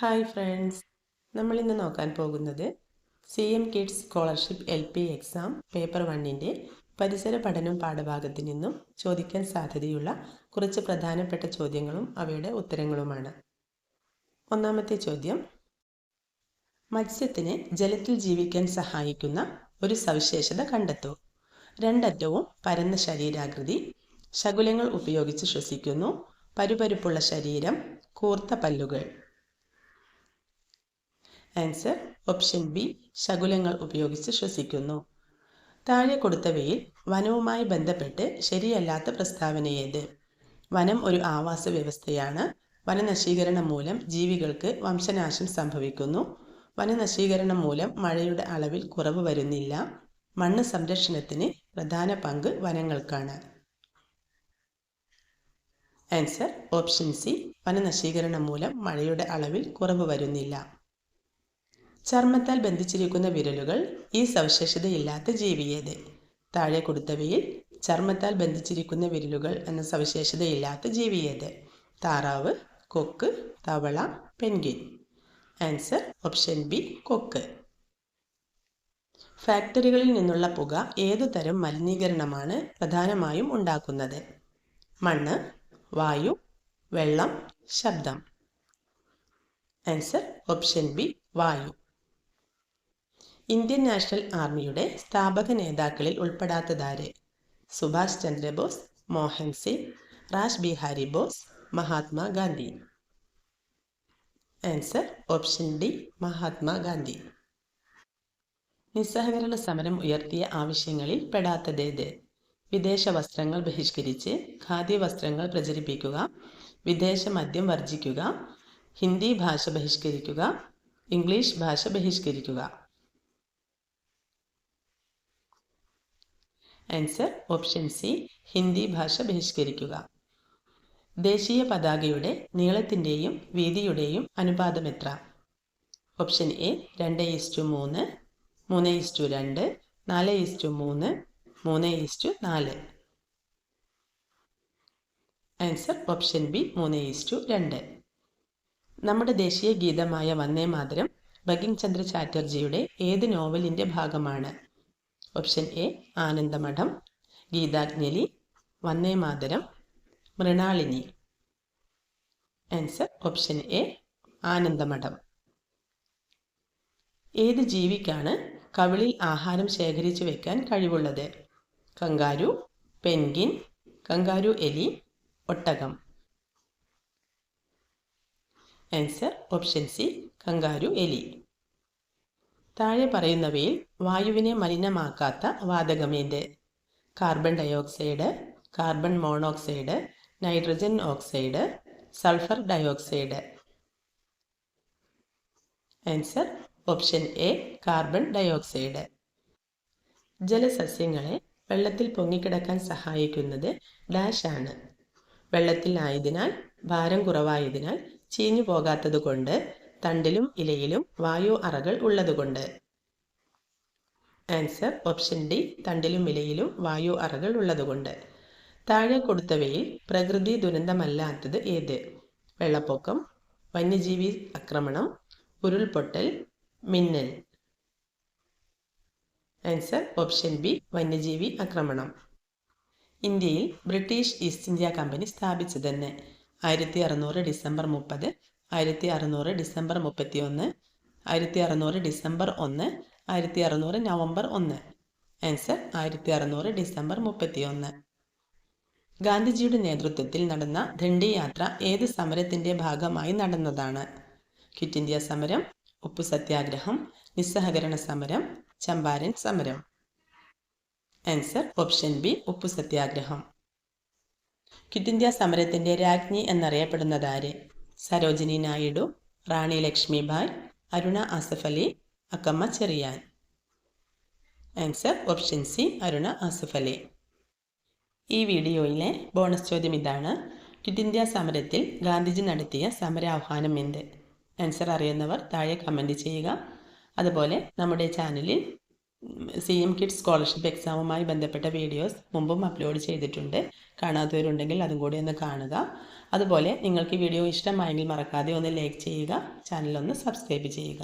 Hi friends, നമ്മളിന്ന് നോക്കാൻ പോകുന്നത് CM kids scholarship LP exam paper 1ൻ്റെ പരിസര പഠനം പാഠഭാഗത്തു നിന്നും ചോദിക്കാൻ സാധ്യതയുള്ള കുറച്ച് പ്രധാനപ്പെട്ട ചോദ്യങ്ങളും അവയുടെ ഉത്തരങ്ങളുമാണ്. ഒന്നാമത്തെ ചോദ്യം, മത്സ്യത്തിന് ജലത്തിൽ ജീവിക്കാൻ സഹായിക്കുന്ന ഒരു സവിശേഷത കണ്ടെത്തൂ. രണ്ടറ്റവും പരന്ന ശരീരാകൃതി, ശകുലങ്ങൾ ഉപയോഗിച്ച് ശ്വസിക്കുന്നു, പരുപരുപ്പുള്ള ശരീരം, കൂർത്ത പല്ലുകൾ. ആൻസർ ഓപ്ഷൻ ബി, ശകുലങ്ങൾ ഉപയോഗിച്ച് ശ്വസിക്കുന്നു. താഴെ കൊടുത്തവയിൽ വനവുമായി ബന്ധപ്പെട്ട് ശരിയല്ലാത്ത പ്രസ്താവന ഏത്? വനം ഒരു ആവാസ വ്യവസ്ഥയാണ്. വനനശീകരണം മൂലം ജീവികൾക്ക് വംശനാശം സംഭവിക്കുന്നു. വനനശീകരണം മൂലം മഴയുടെ അളവിൽ കുറവ് വരുന്നില്ല. മണ്ണ് സംരക്ഷണത്തിന് പ്രധാന പങ്ക് വനങ്ങൾക്കാണ്. ആൻസർ ഓപ്ഷൻ സി, വനനശീകരണം മൂലം മഴയുടെ അളവിൽ കുറവ് വരുന്നില്ല. ചർമ്മത്താൽ ബന്ധിച്ചിരിക്കുന്ന വിരലുകൾ ഈ സവിശേഷതയില്ലാത്ത ജീവി ഏത്? താഴെ കൊടുത്തവയിൽ ചർമ്മത്താൽ ബന്ധിച്ചിരിക്കുന്ന വിരലുകൾ എന്ന സവിശേഷതയില്ലാത്ത ജീവി ഏത്? താറാവ്, കൊക്ക്, തവള, പെൻഗ്വിൻ. ആൻസർ ഓപ്ഷൻ ബി, കൊക്ക്. ഫാക്ടറികളിൽ നിന്നുള്ള പുക ഏതു തരം മലിനീകരണമാണ് പ്രധാനമായും ഉണ്ടാക്കുന്നത്? മണ്ണ്, വായു, വെള്ളം, ശബ്ദം. ആൻസർ ഓപ്ഷൻ ബി, വായു. ഇന്ത്യൻ നാഷണൽ ആർമിയുടെ സ്ഥാപക നേതാക്കളിൽ ഉൾപ്പെടാത്തതാര്? Subhash Chandrabose, Mohan Singh, Rash Bihari Bose, Mahatma Gandhi. Answer option D, Mahatma Gandhi. നിസ്സഹകരണ സമരം ഉയർത്തിയ ആവശ്യങ്ങളിൽ പെടാത്തതേത്? വിദേശ വസ്ത്രങ്ങൾ ബഹിഷ്കരിച്ച് ഖാദി വസ്ത്രങ്ങൾ പ്രചരിപ്പിക്കുക, വിദേശ മദ്യം വർജിക്കുക, ഹിന്ദി ഭാഷ ബഹിഷ്കരിക്കുക, ഇംഗ്ലീഷ് ഭാഷ ബഹിഷ്കരിക്കുക. ആൻസർ ഓപ്ഷൻ സി, ഹിന്ദി ഭാഷ ബഹിഷ്കരിക്കുക. ദേശീയ പതാകയുടെ നീളത്തിൻ്റെയും വീതിയുടെയും അനുപാതം എത്ര? Option A 2:3, 3:2, 4:3, 3:4. Answer option B, 3:2. നമ്മുടെ ദേശീയ ഗീതമായ വന്ദേ മാതരം ബങ്കിം ചന്ദ്ര ചാറ്റർജിയുടെ ഏത് നോവലിൻ്റെ ഭാഗമാണ്? Option A Anandamath, Gitanjali, Vande Mataram, Mrinalini. Answer option A Anandamath. ഏത് ജീവിക്കാണ് കവിളിൽ ആഹാരം ശേഖരിച്ചു വെക്കാൻ കഴിവുള്ളത്? കങ്കാരു, പെൻഗ്വിൻ, കങ്കാരു എലി, ഒട്ടകം. ആൻസർ ഓപ്ഷൻ സി, കങ്കാരു എലി. താഴെ പറയുന്നവയിൽ വായുവിനെ മലിനമാക്കാത്ത വാതകമേത്? Carbon dioxide, carbon monoxide, nitrogen oxide, sulphur dioxide. Answer option A, carbon dioxide. ജലസസ്യങ്ങളെ വെള്ളത്തിൽ പൊങ്ങിക്കിടക്കാൻ സഹായിക്കുന്നത് ഡാഷ് ആണ്. വെള്ളത്തിൽ ആയതിനാൽ, ഭാരം കുറവായതിനാൽ, ചീഞ്ഞു പോകാത്തതുകൊണ്ട്, തണ്ടിലും ഇലയിലും വായു അറകൾ ഉള്ളതുകൊണ്ട്. ആൻസർ ഓപ്ഷൻ ഡി, തണ്ടിലും ഇലയിലും വായു അറകൾ ഉള്ളതുകൊണ്ട്. താഴെ കൊടുത്തവയിൽ പ്രകൃതി ദുരന്തമല്ലാത്തത് ഏത്? വെള്ളപ്പൊക്കം, വന്യജീവി ആക്രമണം, ഉരുൾപൊട്ടൽ, മിന്നൽ. ആൻസർ ഓപ്ഷൻ ബി, വന്യജീവി ആക്രമണം. ഇന്ത്യയിൽ ബ്രിട്ടീഷ് ഈസ്റ്റ് ഇന്ത്യ കമ്പനി സ്ഥാപിച്ചതെന്ന്? 1600 December 30, 1600 December 31, 1600 December 1, 1600 November 1. Answer 1600 December 31. ഗാന്ധിജിയുടെ നേതൃത്വത്തിൽ നടന്ന ദണ്ഡി യാത്ര ഏത് സമരത്തിൻ്റെ ഭാഗമായി നടന്നതാണ്? ക്വിറ്റ് ഇന്ത്യ സമരം, ഉപ്പു സത്യാഗ്രഹം, നിസ്സഹകരണ സമരം, ചമ്പാരൻ സമരം. ആൻസർ ഓപ്ഷൻ ബി, ഉപ്പു സത്യാഗ്രഹം. ക്വിറ്റ് ഇന്ത്യ സമരത്തിൻ്റെ രാജ്ഞി എന്നറിയപ്പെടുന്നതാര്? Sarojini Naidu, Rani Lakshmibai, Aruna Asaf Ali, Akkamma Cherian. Answer option C, Aruna Asaf Ali. ഈ വീഡിയോയിലെ ബോണസ് ചോദ്യം ഇതാണ്: ക്വിറ്റ് ഇന്ത്യ സമരത്തിൽ ഗാന്ധിജി നടത്തിയ സമരാഹ്വാനം എന്ത്? ആൻസർ അറിയുന്നവർ താഴെ കമൻറ്റ് ചെയ്യുക. അതുപോലെ നമ്മുടെ ചാനലിൽ CM കിഡ്സ് സ്കോളർഷിപ്പ് എക്സാമുമായി ബന്ധപ്പെട്ട വീഡിയോസ് മുമ്പും അപ്ലോഡ് ചെയ്തിട്ടുണ്ട്. കാണാത്തവരുണ്ടെങ്കിൽ അതും കൂടി ഒന്ന് കാണുക. അതുപോലെ നിങ്ങൾക്ക് ഈ വീഡിയോ ഇഷ്ടമായെങ്കിൽ മറക്കാതെ ഒന്ന് ലൈക്ക് ചെയ്യുക, ചാനലൊന്ന് സബ്സ്ക്രൈബ് ചെയ്യുക.